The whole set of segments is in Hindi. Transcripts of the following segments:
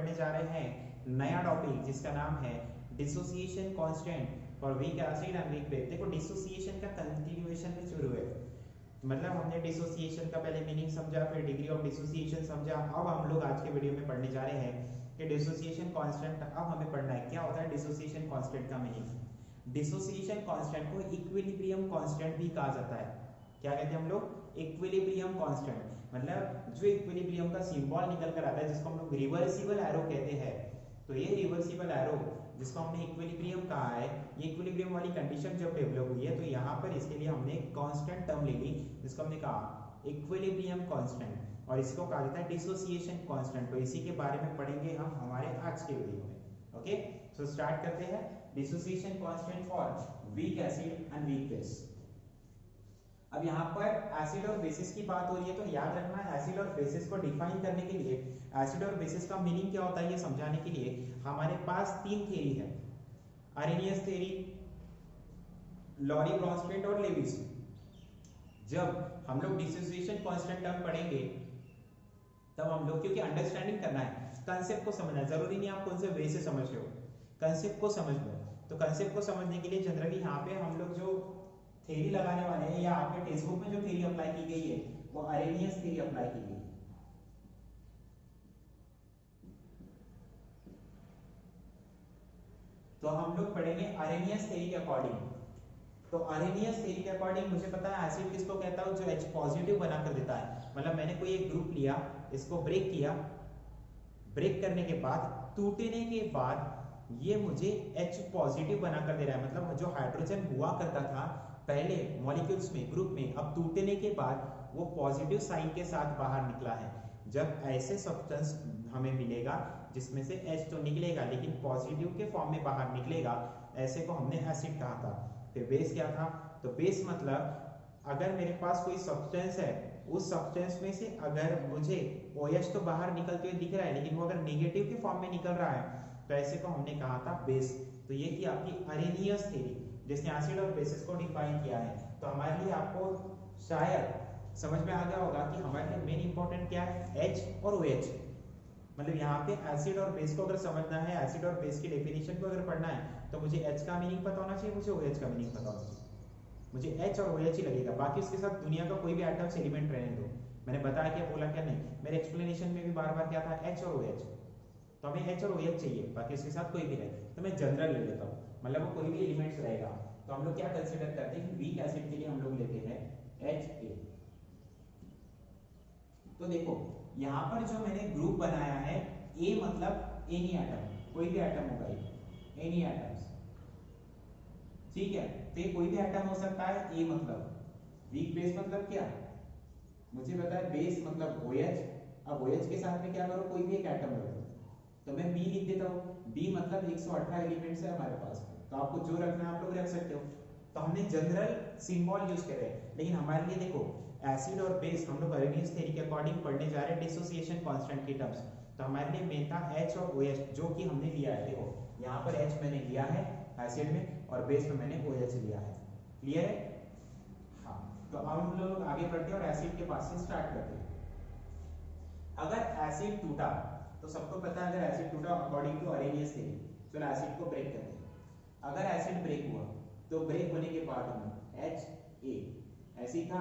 पढ़ने जा रहे हैं नया टॉपिक जिसका नाम है dissociation constant for weak acid and weak base. देखो डिसोसिएशन का कंटिन्यूएशन में शुरू है, मतलब हमने डिसोसिएशन का पहले मीनिंग समझा, फिर डिग्री ऑफ डिसोसिएशन समझा। अब हम लोग आज के वीडियो में पढ़ने जा रहे हैं कि डिसोसिएशन कांस्टेंट। अब हमें पढ़ना है क्या होता है डिसोसिएशन कांस्टेंट का मीनिंग। डिसोसिएशन कांस्टेंट को इक्विलिब्रियम कांस्टेंट भी कहा जाता है। क्या कहते हैं हम लोग? इक्विलिब्रियम कांस्टेंट, मतलब जो इक्विलिब्रियम का सिंबल निकल कर आता है जिसको हम लोग रिवर्सिबल एरो कहते हैं। तो ये रिवर्सिबल एरो जिसको हमने इक्विलिब्रियम कहा है, ये इक्विलिब्रियम वाली कंडीशन जब डेवलप हुई है तो यहाँ पर इसके लिए हमने एक कांस्टेंट टर्म ले ली जिसको हमने कहा इक्विलिब्रियम कांस्टेंट, और इसको कहा जाता है डिसोसिएशन कांस्टेंट। तो इसी के बारे में पढ़ेंगे हम हमारे आज के वीडियो में। ओके, सो स्टार्ट करते हैं। Dissociation constant for weak acid and weak base. अब यहाँ पर एसिड और बेसिस की बात हो रही है तो याद रखना एसिड और बेसिस को डिफाइन करने के लिए, एसिड और बेसिस का मीनिंग क्या होता है ये समझाने के लिए हमारे पास तीन थ्योरी है, अरेनियस थ्योरी, लॉरी ब्रॉन्स्टेड और लेविस। जब हम लोग डिसोसिएशन कांस्टेंट टर्म पढ़ेंगे तब हम लोग, क्योंकि अंडरस्टैंडिंग करना है, कंसेप्ट को समझना है, जरूरी नहीं आप कौन से वे से समझ रहे हो, कंसेप्ट को समझ लो। तो कंसेप्ट को समझने के लिए जनरली यहाँ पे हम लोग जो थ्योरी लगाने वाले हैं या आपके टेक्स्ट बुक में जो थ्योरी अप्लाई की गई है वो अरेनियस थ्योरी अप्लाई की गई है। तो हम लोग पढ़ेंगे अरेनियस थ्योरी के अकॉर्डिंग। तो अरेनियस थ्योरी के अकॉर्डिंग मुझे पता है एसिड किसको कहता हूं, जो H पॉजिटिव बना कर देता है। मतलब मैंने कोई एक ग्रुप लिया, इसको ब्रेक किया, ब्रेक करने के बाद टूटने के बाद ये मुझे H पॉजिटिव बना कर दे रहा है। मतलब जो हाइड्रोजन हुआ करता था पहले मॉलिक्यूल्स में, ग्रुप में, अब टूटने के बाद वो पॉजिटिव साइन के साथ बाहर निकला है। जब ऐसे सब्सटेंस हमें मिलेगा जिसमें से H तो निकलेगा लेकिन पॉजिटिव के फॉर्म में बाहर निकलेगा, ऐसे को हमने एसिड कहा था। फिर बेस क्या था? तो बेस मतलब अगर मेरे पास कोई सब्सटेंस है, उस सब्सटेंस में से अगर मुझे OH तो बाहर निकलते हुए दिख रहा है लेकिन वो अगर नेगेटिव के फॉर्म में निकल रहा है तो ऐसे को हमने कहा था बेस। तो ये थी आपकी अरेनियस थ्योरी जिसने एसिड और बेसिस को डिफाइन किया है। तो हमारे लिए आपको शायद समझ में आ गया होगा कि हमारे लिए मेन इंपॉर्टेंट क्या है, H और OH। मतलब यहाँ पे एसिड और बेस को अगर समझना है, एसिड और बेस की डेफिनेशन को अगर पढ़ना है तो मुझे H का मीनिंग पता होना चाहिए, मुझे OH का मीनिंग पता होना चाहिए। मुझे H और OH ही लगेगा, बाकी उसके साथ दुनिया का कोई भी एटम्स एलिमेंट रहने दो। मैंने बताया क्या, बोला क्या नहीं, मेरे एक्सप्लेनेशन में भी बार बार क्या था, H और OH। तो हमें H और OH चाहिए, बाकी उसके साथ कोई भी रहे। तो मैं जनरल ले लेता हूँ, मतलब वो कोई भी एलिमेंट्स रहेगा। तो हम लोग क्या कंसीडर करते हैं, वीक एसिड के लिए हम लोग लेते हैं Ha। तो देखो यहाँ पर जो मैंने ग्रुप बनाया है, A मतलब एनी एटम, कोई भी एटम होगा ये, एनी एटम्स, ठीक है। तो ये कोई भी एटम हो सकता है। A मतलब वीक बेस मतलब क्या, मुझे पता है बेस मतलब OH। अब OH के साथ में क्या करो, कोई भी एक एटम रखो, तो मैं B लिख देता हूँ। B मतलब 118 एलिमेंट्स है हमारे पास में, तो आपको जो रखना है आप लोग रख सकते हो। तो हमने जनरल सिंबल यूज करे, लेकिन हमारे लिए देखो एसिड और बेस हम लोग अरेनियस थ्योरी के अकॉर्डिंग पढ़ने जा रहे हैं डिसोसिएशन कांस्टेंट की टर्म्स। तो हमारे लिए मेन था H और OH, जो कि हमने लिया है। देखो यहाँ पर H मैंने लिया है एसिड में और बेस में मैंने OH लिया है। क्लियर है? हाँ, तो अब हम लोग आगे बढ़ते हैं और एसिड के पास से स्टार्ट करते हैं। अगर एसिड टूटा तो सबको पता है अगर एसिड टूटा अकॉर्डिंग टू अरेनियस थ्योरी, चलो एसिड को ब्रेक करते हैं। अगर एसिड ब्रेक हुआ तो ब्रेक होने के बाद में Ha ऐसे ही था।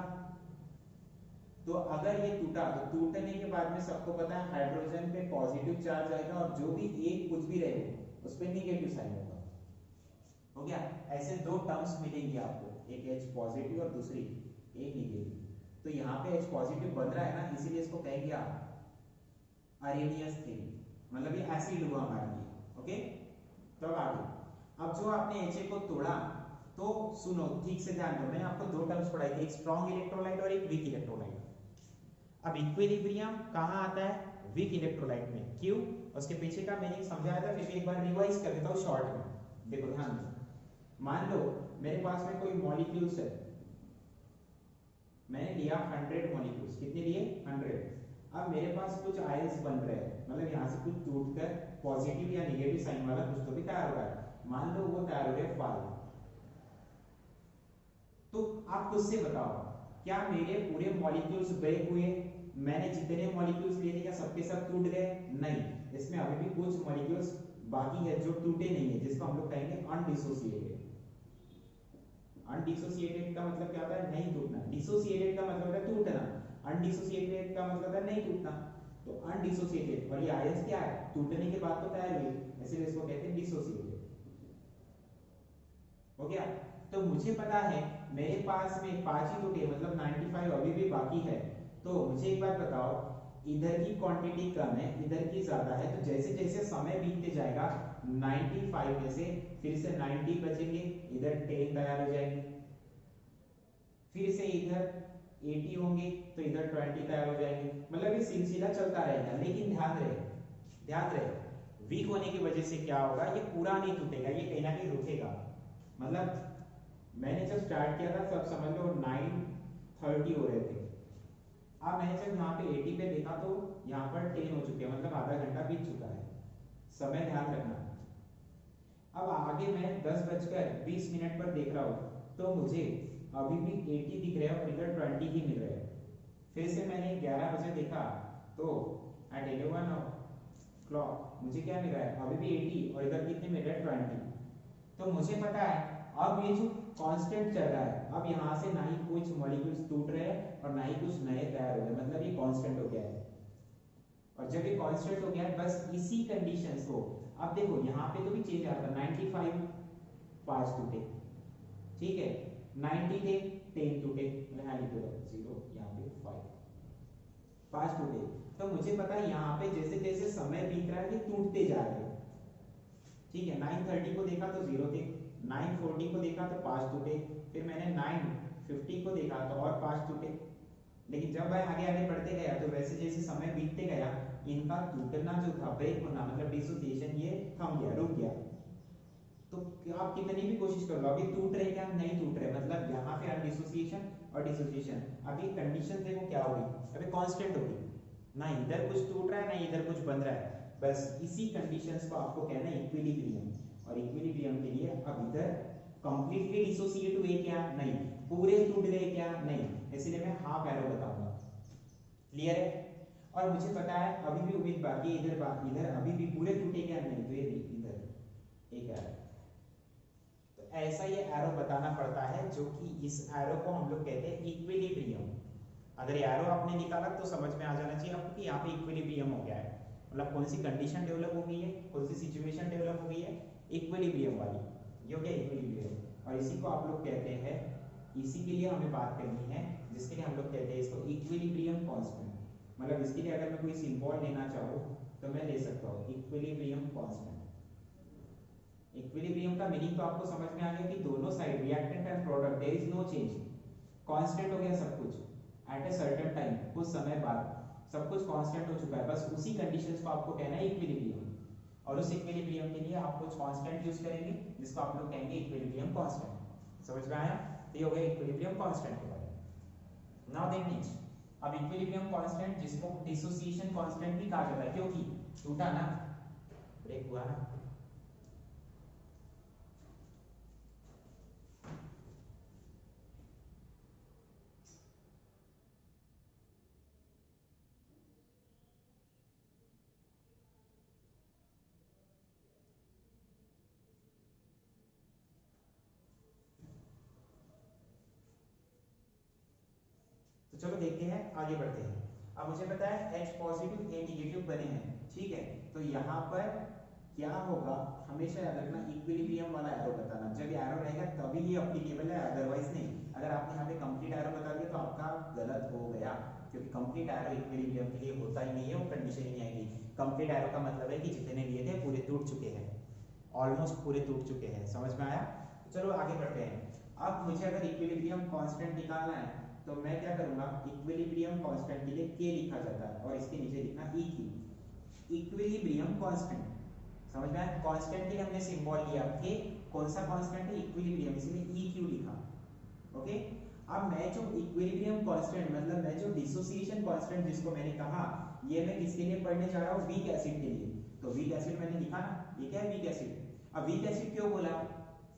तो अगर ये टूटा तो टूटने के बाद में सबको पता है हाइड्रोजन पे पॉजिटिव चार्ज आएगा और जो भी एक कुछ भी रहे उस पे नेगेटिव साइन होगा। हो गया? ऐसे दो टर्म्स मिलेंगी आपको, एक H पॉजिटिव और दूसरी एक नेगेटिव। तो यहाँ पे H पॉजिटिव बन रहा है ना, इसीलिए इसको कहेंगे आप अरेनियस थ्योरी, मतलब ये एसिड हुआ हमारे लिए। ओके, तो अब आगे, अब जो आपने Ha को तोड़ा तो सुनो ठीक से ध्यान दो, मैंने आपको दो टर्म्स पढ़ाई थी, एक स्ट्रॉन्ग इलेक्ट्रोलाइट और एक वीक इलेक्ट्रोलाइट। अब इक्विलिब्रियम कहाँ आता है, वीक इलेक्ट्रोलाइट में। क्यों? उसके पीछे का मीनिंग समझाया था, फिर एक बार रिवाइज कर देता हूँ शॉर्ट में। देखो ध्यान दो, मान लो मेरे पास में कोई मॉलिक्यूल्स है, मैंने लिया 100 मॉलिक्यूल्स, कितने लिए 100। अब मेरे पास कुछ आयंस बन रहे हैं, मतलब यहाँ से कुछ टूटकर पॉजिटिव या नेगेटिव साइन वाला कुछ तो भी तैयार हो रहा है। मान लो वो तैयार हो रहे 5। तो आप खुद से बताओ, क्या मेरे पूरे मॉलिक्यूल्स ब्रेक हुए? मैंने जितने मॉलिक्यूल्स लिए थे क्या सबके सब टूट गए? नहीं, इसमें अभी भी कुछ मॉलिक्यूल्स बाकी है जो टूटे नहीं है, जिसको हम लोग कहेंगे अनडिसोसिएटेड। अनडिसोसिएटेड का मतलब क्या होता है? नहीं टूटना। डिसोसिएटेड का मतलब है टूटना, अनडिसोसिएटेड का मतलब है नहीं टूटना। तो अनडिसोसिएटेड, और ये आयंस क्या है? टूटने के बाद तो तैयार हुई, इसलिए इसको कहते हैं डिसोसिएटेड। हो गया? तो मुझे पता है मेरे पास में 5 ही टूटे, मतलब 95 अभी भी बाकी है। तो मुझे एक बात बताओ, इधर की क्वांटिटी कम है, इधर की ज्यादा है, तो जैसे जैसे समय बीतते जाएगा 95 में से फिर से 90 बचेंगे, इधर 10 तैयार हो जाएंगे, फिर से इधर 80 होंगे तो इधर 20 तैयार हो जाएंगे। मतलब ये सिलसिला चलता रहेगा। लेकिन ध्यान रहे वीक होने की वजह से क्या होगा, ये पूरा नहीं टूटेगा, ये कहीं ना कहीं रुकेगा। मतलब मैंने जब स्टार्ट किया था सब समझ लो 9:30 हो रहे थे, अब मैंने जब यहाँ पे 80 पे देखा तो यहाँ पर 10 हो चुके हैं, मतलब आधा घंटा बीत चुका है। समय ध्यान रखना। अब आगे मैं 10:20 पर देख रहा हूँ तो मुझे अभी भी 80 दिख रहे हैं और इधर 20 ही मिल रहे हैं। फिर से मैंने 11 बजे देखा तो एट 11 o'clock मुझे क्या मिल रहा है? अभी भी 80 और इधर कितने मिल रहे हैं? 20। तो मुझे पता है अब ये जो कांस्टेंट चल रहा है, अब यहाँ से ना ही कुछ मॉलिक्यूल्स टूट रहे हैं और ना ही कुछ नए तैयार हो गए, मतलब ये कांस्टेंट हो गया है। और जब ये कांस्टेंट हो गया है, बस इसी कंडीशंस को, अब देखो यहाँ पे तो भी चेंज आता है, 95 5 टूटे, ठीक है, 90 थे 10 टूटे, मतलब 0 यहाँ पे 5 टूटे। तो मुझे पता है यहाँ पे जैसे जैसे समय बीत रहा है ये टूटते जा रहे हैं, ठीक है। 9:30 को देखा तो 0 थे, 9:40 को देखा तो 5 टूटे, फिर मैंने 9:50 को देखा तो और 5 टूटे। लेकिन जब मैं आगे आगे बढ़ते गया तो वैसे जैसे समय बीतते गया इनका टूटना जो था, ब्रेक होना मतलब डिसोसिएशन, ये थम गया, रुक गया। तो आप कितनी भी कोशिश कर लो अभी टूट रहे क्या? नहीं टूट रहे, मतलब यहाँ पे डिसोसिएशन और डिसोसिएशन। अभी कंडीशन देखो क्या होगी, अभी कांस्टेंट होगी, ना इधर कुछ टूट रहा है ना इधर कुछ बन रहा है, बस इसी कंडीशंस को आपको कहना है इक्विलिब्रियम। और इक्विलिब्रियम के लिए अब इधर कंप्लीटली डिसोसिएट हुए क्या? नहीं। पूरे टूट गए क्या? नहीं। इसलिए मैं हाफ एरो बताऊंगा। क्लियर है? और मुझे पता है अभी भी उम्मीद बाकी है, इधर अभी भी पूरे टूटे क्या? नहीं। तो ये इधर एक एरो, तो ऐसा ये एरो बताना पड़ता है, जो कि इस एरो को हम लोग कहते हैं इक्विलिब्रियम। अगर ये एरो आपने निकाला तो समझ में आ जाना चाहिए आपको कि यहाँ पे इक्विलिब्रियम हो गया है, मतलब कौन सी कंडीशन डेवलप हो गई है, कौन सी सिचुएशन डेवलप हो गई है, इक्विलिब्रियम वाली, ये हो गया इक्विलिब्रियम। और इसी को आप लोग कहते हैं, इसी के लिए हमें बात करनी है, जिसके लिए हम लोग कहते हैं इसको इक्विलिब्रियम कांस्टेंट। मतलब इसके लिए अगर मैं कोई सिंबल लेना चाहूँ तो मैं ले सकता हूँ इक्विलिब्रियम कांस्टेंट। इक्विलिब्रियम का मीनिंग तो आपको समझ में आ गया कि दोनों side reactant and product there is no change, constant हो गया सब कुछ एट ए सर्टेन टाइम, कुछ समय बाद सब कुछ कांस्टेंट हो चुका है, बस उसी कंडीशंस को आपको कहना है इक्विलिब्रियम। और उस इक्विलिब्रियम के लिए आप कुछ कांस्टेंट यूज करेंगे जिसको आप लोग कहेंगे इक्विलिब्रियम कांस्टेंट। समझ में आया? तो ये हो गया इक्विलिब्रियम कांस्टेंट के बारे में। नाउ देन नेक्स्ट, अब इक्विलिब्रियम कांस्टेंट जिसको डिसोसिएशन कांस्टेंट भी कहा जाता है, क्योंकि टूटा ना, ब्रेक हुआ ना, तो चलो देखते हैं, आगे बढ़ते हैं। अब मुझे पता है H पॉजिटिव A नेगेटिव बने हैं, ठीक है। तो यहाँ पर क्या होगा, हमेशा याद रखना इक्विलिब्रियम वाला एरो बताना, जब एरो रहेगा तभी ये एप्लीकेबल है, अदरवाइज नहीं। अगर आपने यहाँ पे कंप्लीट एरो बता दिया तो आपका गलत हो गया, क्योंकि कंप्लीट एरो इक्विलिब्रियम के लिए होता ही नहीं है, वो कंडीशन ही नहीं आएगी। कंप्लीट एरो का मतलब है कि जितने लिए थे पूरे टूट चुके हैं, ऑलमोस्ट पूरे टूट चुके हैं। समझ में आया? चलो आगे बढ़ते हैं। अब मुझे अगर इक्विलिब्रियम कांस्टेंट निकालना है तो मैं क्या करूंगा, इक्विलिब्रियम कांस्टेंट के लिए K लिखा जाता है और इसके नीचे लिखना EQ, इक्विलिब्रियम कांस्टेंट। समझ में आया? कांस्टेंट के लिए हमने सिंबल लिया K, कौन सा कांस्टेंट है? इक्विलिब्रियम, इसलिए EQ लिखा। ओके। अब मैं जो इक्विलिब्रियम कांस्टेंट, मतलब मैं जो डिसोसिएशन कांस्टेंट जिसको मैंने कहा, ये मैं किसके लिए पढ़ने जा रहा हूँ? वीक एसिड के लिए। तो वीक एसिड मैंने लिखा ना, ये क्या है? Weak acid. अब वीक एसिड क्यों बोला?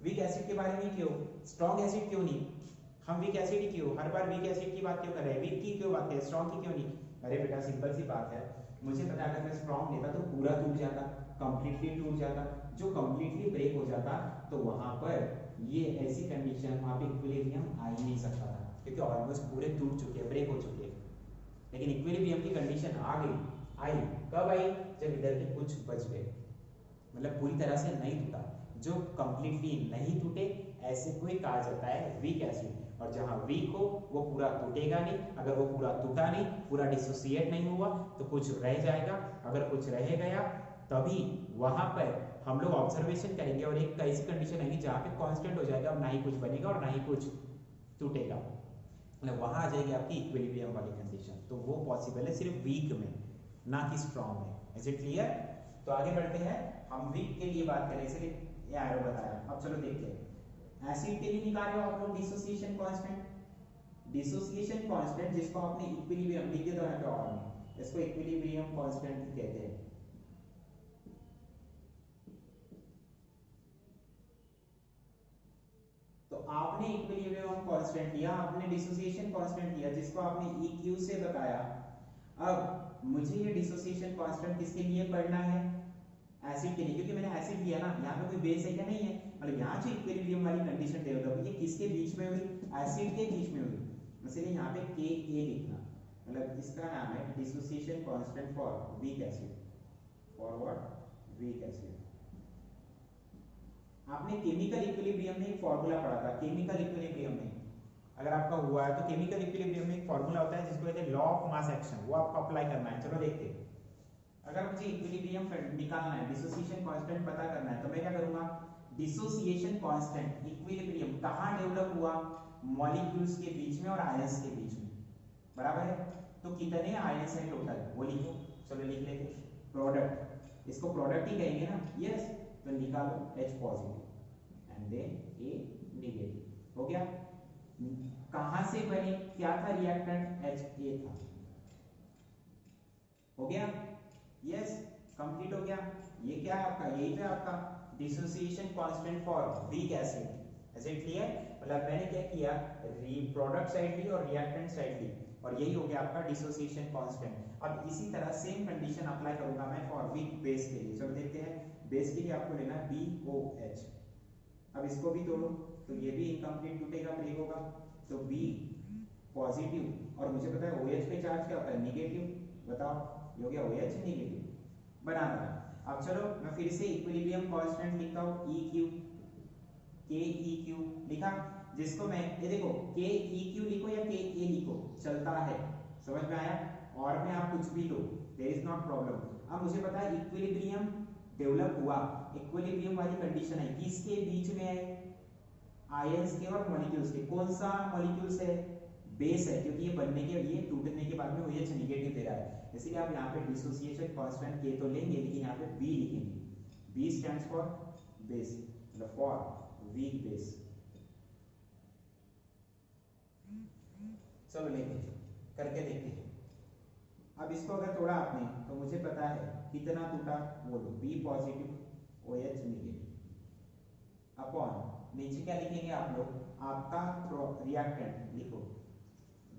वीक एसिड के बारे में क्यों? स्ट्रॉन्ग एसिड क्यों नहीं? हम वीक एसिड ही क्यों, हर बार वीक एसिड की बात क्यों कर रहे हैं? वीक की क्यों बात करें, स्ट्रॉन्ग की क्यों नहीं? अरे बेटा सिंपल सी बात है, मुझे पता है अगर मैं स्ट्रॉन्ग लेता तो पूरा टूट जाता, कंप्लीटली टूट जाता। जो कंप्लीटली ब्रेक हो जाता तो वहां पर ये ऐसी कंडीशन, वहां पे इक्विलिब्रियम आ ही नहीं सकता था, क्योंकि ऑलमोस्ट पूरे टूट चुके हैं, ब्रेक हो चुके हैं। लेकिन इक्विलिब्रियम की कंडीशन आ गई, आई कब आई, जब इधर के कुछ बच गए, मतलब पूरी तरह से नहीं टूटा। जो कंप्लीटली नहीं टूटे ऐसे को ही कहा जाता है वीक एसिड। और जहां वीक हो वो पूरा टूटेगा नहीं, अगर वो पूरा टूटा नहीं, पूरा डिसोसिएट नहीं हुआ तो कुछ रह जाएगा। अगर कुछ रह गया तभी वहां पर हम लोग ऑब्जर्वेशन करेंगे और एक ऐसी कंडीशन आएगी जहां पे कांस्टेंट हो जाएगा, ना ही कुछ बनेगा और ना ही कुछ टूटेगा, मतलब वहां आ जाएगी आपकी इक्विलिब्रियम वाली कंडीशन। तो वो पॉसिबल है सिर्फ वीक में, ना कि स्ट्रॉन्ग में। Is it clear? तो आगे बढ़ते हैं, हम वीक के लिए बात करें, इसलिए ये एरो बताया। अब चलो देखते हैं, एसिड के लिए निकाल रहे हो आप लोग डिसोसिएशन कांस्टेंट। डिसोसिएशन कांस्टेंट जिसको आपने इक्विलिब्रियम लिख दिया था और में, इसको इक्विलिब्रियम कांस्टेंट कहते हैं। तो आपने इक्विलिब्रियम कांस्टेंट लिया, आपने डिसोसिएशन कांस्टेंट लिया जिसको आपने EQ से बताया। अब मुझे ये डिसोसिएशन कांस्टेंट किसके लिए पढ़ना है? एसिड के लिए, क्योंकि मैंने एसिड लिया ना, यहाँ पे कोई बेस है क्या? नहीं है। मतलब यहाँ जो इक्विलिब्रियम वाली कंडीशन डेवलप हुई, ये किसके बीच में हुई? एसिड के बीच में हुई। इसलिए यहाँ पे Ka लिखना, मतलब इसका नाम है dissociation constant for weak acid. For what? Weak acid. आपने केमिकल इक्विलिब्रियम में एक फॉर्मूला पढ़ा था, केमिकल इक्विलिब्रियम में अगर आपका हुआ है तो केमिकल इक्विलिब्रियम में एक फॉर्मूला होता है जिसको कहते हैं लॉ ऑफ मास एक्शन, वो आपको अप्लाई करना है। चलो देखते हैं। अगर मुझे इक्विलिब्रियम निकालना है, डिसोसिएशन कांस्टेंट पता करना है, तो मैं क्या करूंगा? डिसोसिएशन कांस्टेंट इक्विलिब्रियम कहां डेवलप हुआ? मॉलिक्यूल्स के बीच में और आयंस के बीच में, बराबर है। तो कितने आयंस हैं टोटल वो लिखो। चलो लिख लेते। प्रोडक्ट, इसको प्रोडक्ट ही कहेंगे ना, यस। तो निकालो H positive and then A negative. हो गया? कहां से बने? क्या था रिएक्टेंट? HA था। हो गया? यस, कंप्लीट हो गया। ये क्या है आपका? यही तो आपका dissociation constant for weak acid. Is it clear? मतलब मैंने क्या किया, प्रोडक्ट साइड ली और रिएक्टेंट साइड ली, और यही हो गया आपका डिसोसिएशन कांस्टेंट। अब इसी तरह सेम कंडीशन अप्लाई करूंगा मैं फॉर वीक बेस के लिए। चलो देखते हैं। बेस के लिए आपको लेना है BOH। अब इसको भी तोड़ो तो ये भी इनकम्प्लीट टूटेगा, ब्रेक होगा। तो B पॉजिटिव, और मुझे पता है OH पे चार्ज क्या होता है? नेगेटिव। बताओ, ये हो गया OH नेगेटिव, बना देना। अब चलो मैं फिर से इक्विलिब्रियम कांस्टेंट लिखता हूं, EQ, KEQ लिखा, जिसको मैं ये देखो KEQ लिखो या KA लिखो चलता है, समझ में आया? और में आप कुछ भी लो, देयर इज नॉट प्रॉब्लम। अब मुझे पता है इक्विलिब्रियम डेवलप हुआ, इक्विलिब्रियम वाली कंडीशन है, किसके बीच में है? आयंस के और मॉलिक्यूल्स के। कौन सा मॉलिक्यूल्स है? बेस है, क्योंकि ये बनने के, ये टूटने के बाद में OH नेगेटिव दे रहा है, इसलिए आप यहाँ पे डिसोसिएशन कांस्टेंट K तो लेंगे, लेकिन यहाँ पे B लिखेंगे। B स्टैंड्स फॉर बेस, मतलब फॉर वीक बेस। चलो लेते करके देखते हैं। अब इसको अगर तोड़ा आपने तो मुझे पता है कितना टूटा, वो लो B positive OH negative upon, नीचे क्या लिखेंगे आप लोग? आपका रिएक्टेंट लिखो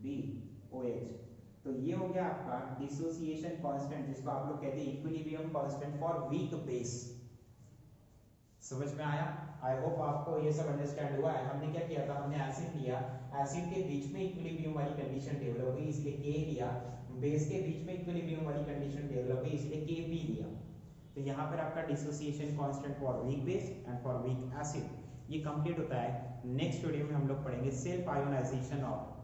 BOH। तो ये हो गया आपका डिसोसिएशन कांस्टेंट, जिसको आप लोग कहते हैं equilibrium constant for weak base. समझ में आया? आई होप आपको ये सब अंडरस्टैंड हुआ है। हमने क्या किया था? हमने एसिड लिया, एसिड के बीच में इक्विलिब्रियम वाली कंडीशन डेवलप हुई, इसलिए K लिया। बेस के बीच में इक्विलिब्रियम वाली कंडीशन डेवलप हुई, इसलिए Kb लिया। तो यहाँ पर आपका dissociation constant for weak base and for weak acid ये कंप्लीट होता है। नेक्स्ट वीडियो में हम लोग पढ़ेंगे सेल्फ आयोनाइजेशन ऑफ